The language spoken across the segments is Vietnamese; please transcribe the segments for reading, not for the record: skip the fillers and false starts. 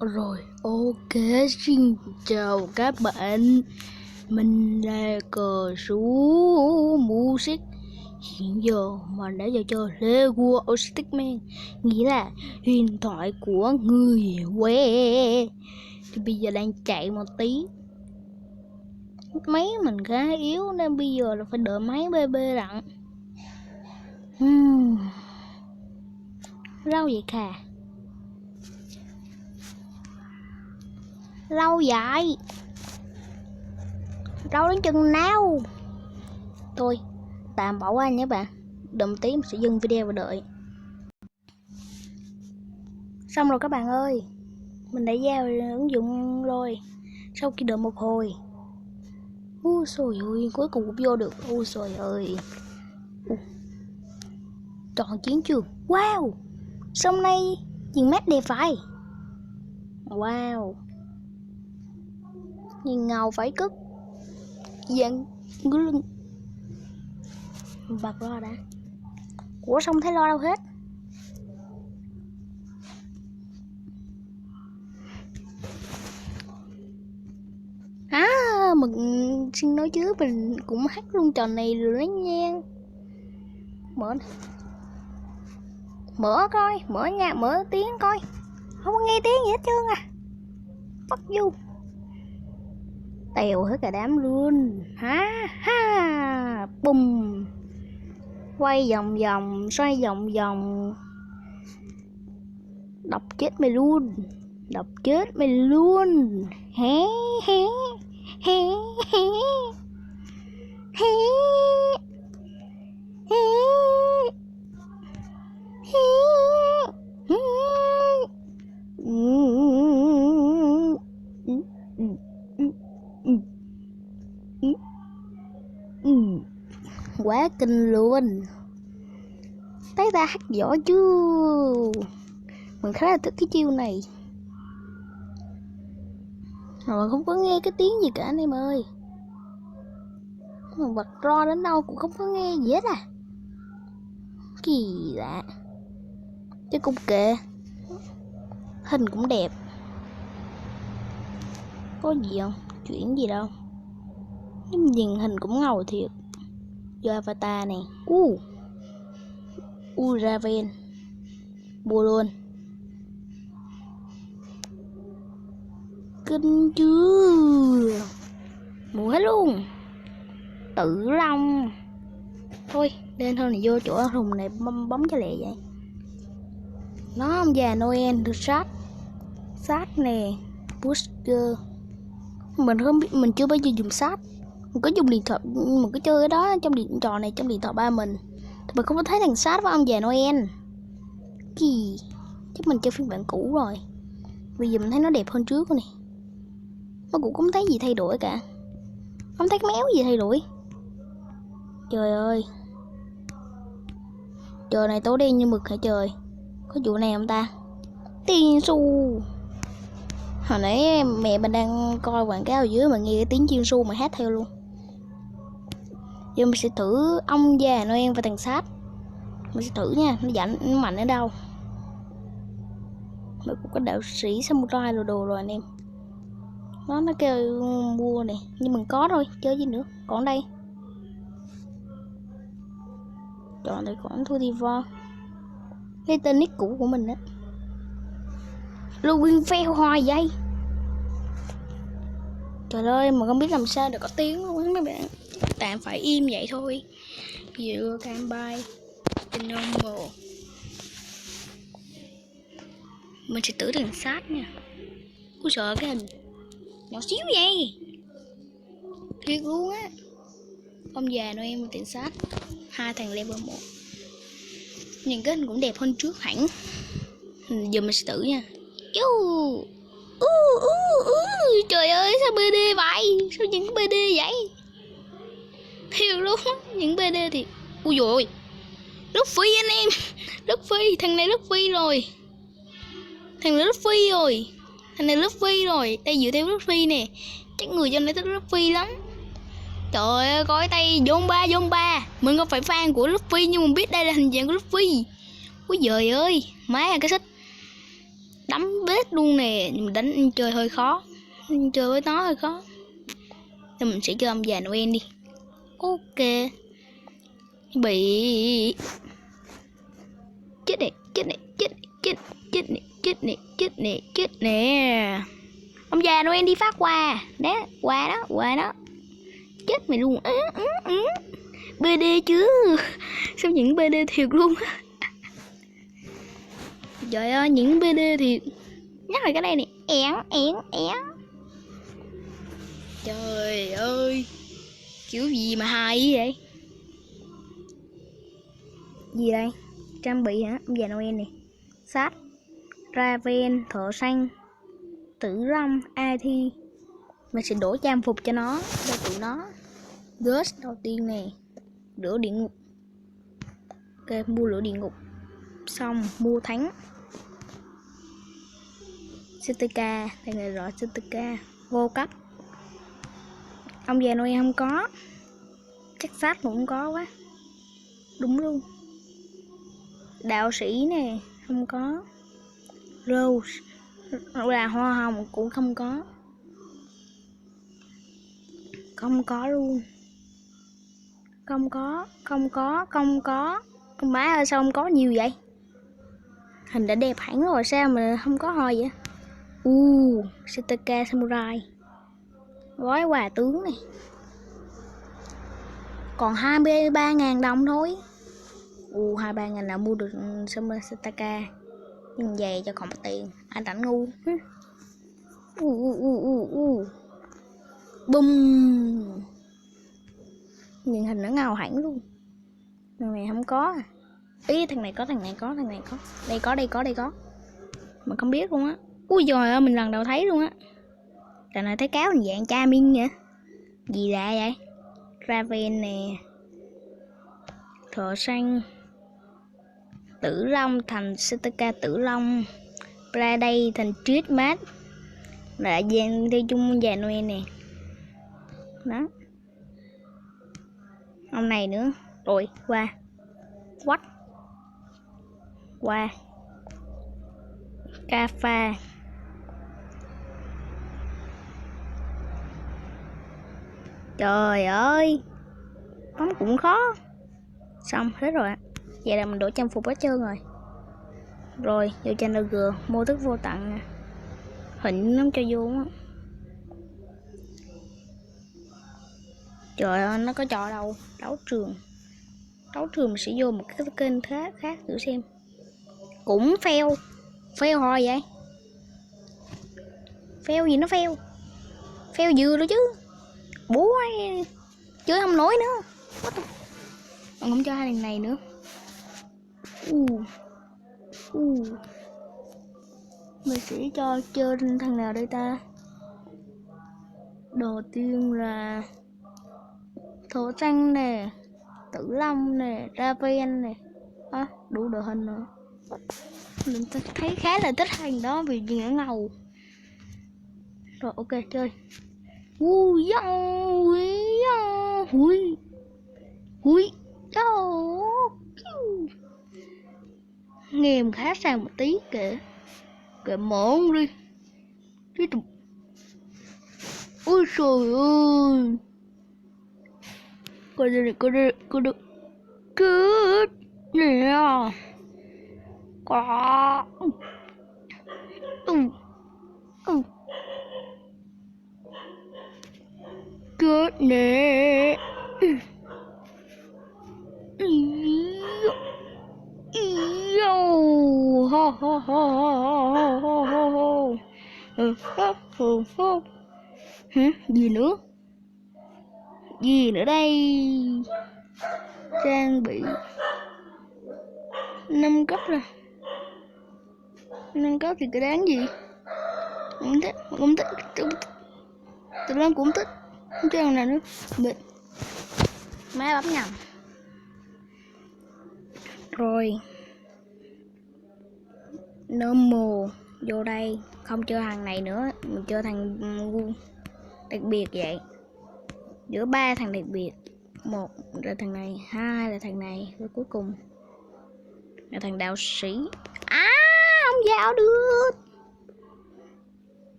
Rồi, ok, xin chào các bạn. Mình là cờ số music. Hiện giờ mình đã vào chơi Lego of Stickman, nghĩa là huyền thoại của người que. Thì bây giờ đang chạy một tí. Máy mình khá yếu nên bây giờ là phải đợi máy BB lặng. Lâu vậy khà. Lâu vậy. Lâu đến chừng nào? Thôi, tạm bỏ qua nhé bạn. Đợi một tí mình sẽ dừng video và đợi. Xong rồi các bạn ơi. Mình đã giao ứng dụng rồi. Sau khi đợi một hồi. Ôi trời ơi, cuối cùng cũng vô được. Ôi trời ơi. Chọn chiến trường. Wow. Xong nay nhìn mát đẹp phải. Wow. Nhìn ngầu phải cất. Dạng ngứa lưng. Bật lo đã. Ủa xong thấy lo đâu hết. Mình xin nói chứ mình cũng hát luôn trò này rồi đấy nha. Mở coi, mở nha, mở tiếng coi. Không có nghe tiếng gì hết trơn à. Fuck you. Tèo hết cả đám luôn. Ha. Bùm. Quay vòng vòng, xoay vòng vòng. Đập chết mày luôn. Hé. Quá kinh luôn. Thấy ta hát giỏi chứ. Mình khá là thích cái chiêu này. Rồi không có nghe cái tiếng gì cả anh em ơi. Mà bật ro đến đâu cũng không có nghe gì hết à. Kỳ lạ. Chứ cũng kệ. Hình cũng đẹp. Có gì không? Chuyển gì đâu. Nhưng nhìn hình cũng ngầu thiệt. Vô avatar này. Raven. Bùa luôn. Kinh chưa? Mua hết luôn. Tử Long. Thôi lên thôi này vô chỗ thùng này bấm cho lẹ vậy. Nó ông già Noel được sát nè. Busker. Mình không biết, mình chưa bao giờ dùng sát. Mình có dùng điện thoại, mình cứ chơi cái đó trong trò này trong điện thoại ba mình. Thì mình không có thấy thằng sát với ông già Noel. Kỳ. Chắc mình chơi phiên bản cũ rồi. Bây giờ mình thấy nó đẹp hơn trước rồi nè. Nó cũng không thấy gì thay đổi cả. Không thấy méo gì thay đổi. Trời ơi. Trời này tối đen như mực hả trời. Có vụ này không ta? Tiên su. Hồi nãy mẹ mình đang coi quảng cáo ở dưới mà nghe cái tiếng tiên su mà hát theo luôn. Giờ mình sẽ thử ông già Noel và thằng sát. Mình sẽ thử nha. Nó mạnh ở đâu. Mình cũng có đạo sĩ samurai đồ rồi anh em. Nó kêu mua nè. Nhưng mình có thôi, chơi gì nữa. Còn đây. Chọn tài khoản thu đi vo. Cái tên nick cũ của mình á. Login fail hoài vậy. Trời ơi mà không biết làm sao để có tiếng luôn á mấy bạn. Tạm phải im vậy thôi. Dựa cam bay. Normal. Mình sẽ tử thằng sát nha. Ui sợ cái hình nhỏ xíu vậy. Thiệt luôn á. Ông già Noel và tiền sát. Hai thằng level 1. Nhìn cái hình cũng đẹp hơn trước hẳn. Giờ mình sẽ tử nha. Trời ơi sao BD vậy. Sao những BD vậy. Thiệt luôn á. Những BD thì ui dồi. Luffy anh em. Luffy. Thằng này Luffy rồi. Thằng này Luffy rồi. Đây dựa theo Luffy nè. Chắc người dân này thích Luffy lắm. Trời ơi coi tay Zomba. Mình không phải fan của Luffy nhưng mình biết đây là hình dạng của Luffy. Ôi giời ơi. Má cái xích. đấm bết luôn nè. Nhưng mà đánh chơi hơi khó, chơi với nó hơi khó, nên mình sẽ chơi ông già Noel đi. Ok. Bị chết nè, chết nè, chết chết chết nè, chết nè, chết nè, chết nè. Ông già Noel đi phát quà đó, quà đó. Chết mày luôn. BD chứ. Sao những BD thiệt luôn. Trời ơi, những BD thiệt. Nhắc lại cái đây nè. Én. Trời ơi, kiểu gì mà hay vậy? Gì đây? Trang bị hả? Ông già Noel nè. Sát, Raven, thợ săn, tử long, IT. Mình sẽ đổ trang phục cho nó, cho tụi nó. Ghost đầu tiên nè. Lửa địa ngục. Ok, mua lửa địa ngục. Xong, mua thắng. CTK, đây là rõ CTK. Vô cấp. Ông già Noel không có. Chắc sát cũng không có quá. Đúng luôn. Đạo sĩ nè, không có. Rose là hoa hồng cũng không có. Không có luôn. Không có. Con má ơi, sao không có nhiều vậy? Hình đã đẹp hẳn rồi, sao mà không có hoa vậy? CTK Samurai. Gói quà tướng này. Còn 23.000 đồng thôi. 23.000 là mua được CTK. Nhưng về cho còn một tiền. Anh rảnh ngu. Bum. Nhìn hình nó ngầu hẳn luôn. Thằng này không có à. Ý thằng này có. Đây có. Mà không biết luôn á. Ui giời ơi, mình lần đầu thấy luôn á. Lần này thấy cáo hình dạng cha Min vậy. Gì lạ vậy? Raven nè. Thợ săn. Tử long thành CTK tử long. Friday thành Christmas. Là dàn theo chung già Noel nè. Đó. Ông này nữa. Rồi qua. What? Qua. Cà phê. Trời ơi, bấm cũng khó. Xong hết rồi ạ. Vậy là mình đổ trang phục hết trơn rồi. Rồi vô channel G, mô thức vô tặng nè. Hình nó cho vô á. Trời ơi, nó có trò đâu. Đấu trường mình sẽ vô một cái kênh khác thử xem. Cũng fail hồi vậy. Fail gì nó fail dừa rồi chứ. Bố ơi, chơi không nổi nữa. Còn không cho hai thằng này nữa. Mình sẽ cho chơi thằng nào đây ta? Đầu tiên là thổ tranh nè, tử long nè, Raven nè. Đủ đội hình nữa. Mình thấy khá là thích hành đó vì nhìn nó ngầu. Rồi ok chơi. Nghe mình khá sang một tí kìa. Kìa mộn đi. Ôi trời ơi. Coi đây cứ nè. Có. Cứ nè. Gì nữa đây? Trang bị 5 cấp rồi. 5 cấp thì cái đáng gì? Không thích. Tụi nó cũng thích. Không chơi nào nữa. Bịch. Má bấm nhầm. Rồi. Normal. Vô đây. Không chơi thằng này nữa. Mình chơi thằng đặc biệt vậy. Giữa 3 thằng đặc biệt. 1 là thằng này, 2 là thằng này, và cuối cùng là thằng đạo sĩ. Không vào được.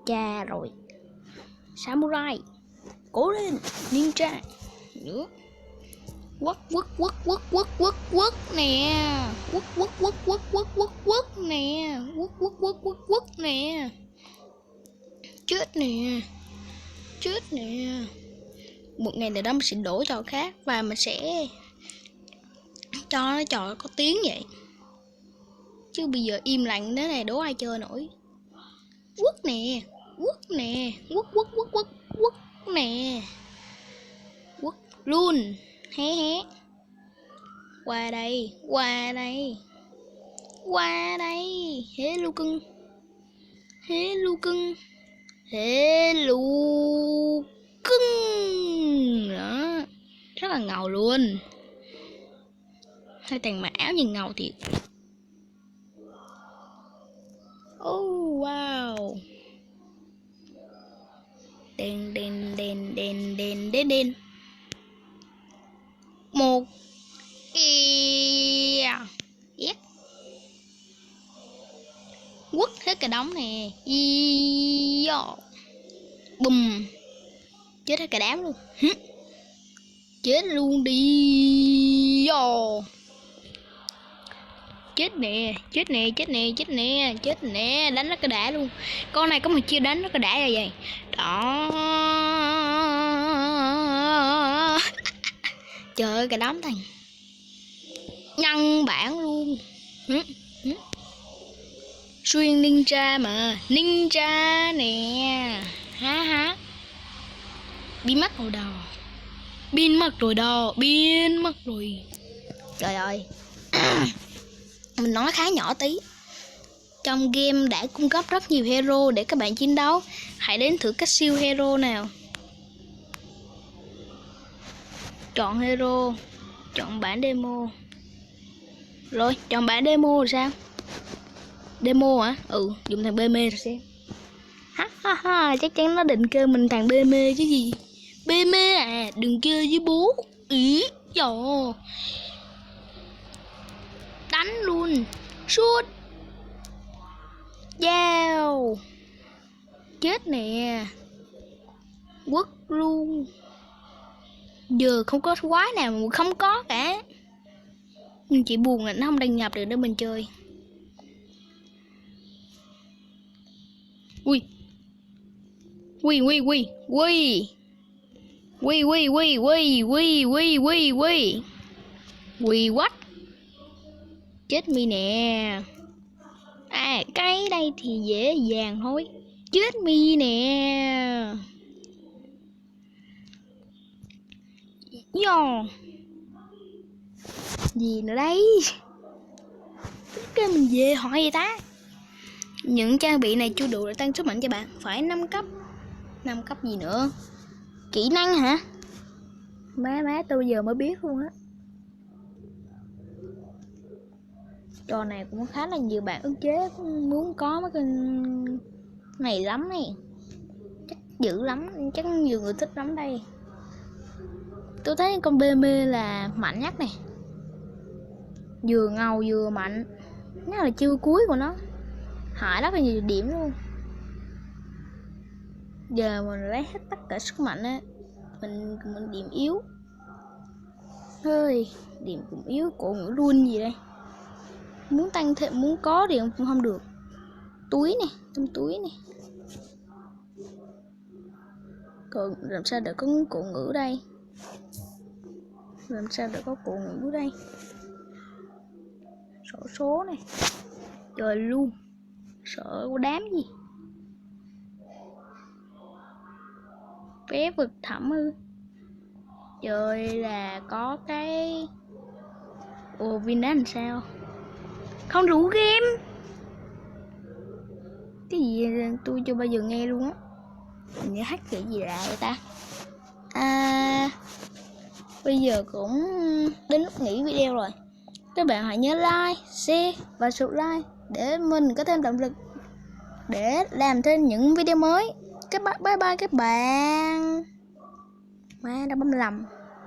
ninja rồi. Samurai. Cố lên, ninja. Nữa. Quất nè. Quất nè. Quất nè. Chết nè. Một ngày nào đó mình sẽ đổi trò khác và mình sẽ cho nó trò có tiếng vậy. Chứ bây giờ im lặng thế này đố ai chơi nổi. Quất nè. Quất nè. Quất nè. Quất luôn. Hé. Qua đây. Hello cưng. Đó. Rất là ngầu luôn. Hai thằng mặc áo nhìn ngầu thiệt. Oh wow. Đèn. Một yes. Quất hết cả đống nè. Bùm. Chết hết cả đám luôn. Chết luôn đi. Chết nè. Đánh nó cái đã luôn. Con này có một chiêu đánh nó cái đã rồi vậy. Đó. Trời ơi, cái đám thằng nhân bản luôn. Xuyên ninja mà. Ninja nè. Há. Biến mất rồi. Trời ơi. Mình nói khá nhỏ tí. Trong game đã cung cấp rất nhiều hero để các bạn chiến đấu. Hãy đến thử các siêu hero nào. Chọn hero. Chọn bản demo. Rồi, chọn bản demo rồi sao? Demo hả? Dùng thằng BM rồi xem. Ha, chắc chắn nó định kêu mình thằng BM chứ gì. BM à, đừng chơi với bố. Ý, dồ. Đánh luôn. Shoot. Dao. Chết nè. Quất luôn. Giờ không có quái nào mà không có cả. Nhưng chỉ buồn là nó không đăng nhập được để mình chơi. Ui what? Chết mi nè. À, cái đây thì dễ dàng thôi. Chết mi nè. Gì nữa đấy? Cái mình về hỏi gì ta? Những trang bị này chưa đủ để tăng sức mạnh cho bạn. Phải 5 cấp. 5 cấp gì nữa? Kỹ năng hả? Má tôi giờ mới biết luôn á. Trò này cũng khá là nhiều bạn ức chế muốn có mấy cái này lắm này. Chắc dữ lắm. Chắc nhiều người thích lắm đây. Tôi thấy con BM là mạnh nhất này. Vừa ngầu vừa mạnh. Nó là chiêu cuối của nó. Hại rất là nhiều điểm luôn. Giờ mình lấy hết tất cả sức mạnh á. Mình điểm yếu. Hơi điểm cũng yếu. Cổ ngữ luôn gì đây. Muốn tăng thêm, muốn có thì cũng không được. Túi này, trong túi này. Còn làm sao để có cổ ngữ đây? Sổ số này. Trời luôn. Sợ có đám gì. Vé vực thẳm ư? Trời là có cái. Vinad làm sao? Không rủ game. Cái gì tôi chưa bao giờ nghe luôn á. Mình nhớ hát cái gì lạ vậy ta? Bây giờ cũng đến lúc nghỉ video rồi. Các bạn hãy nhớ like, share và subscribe để mình có thêm động lực để làm thêm những video mới. Bye bye các bạn. Má đã bấm lầm.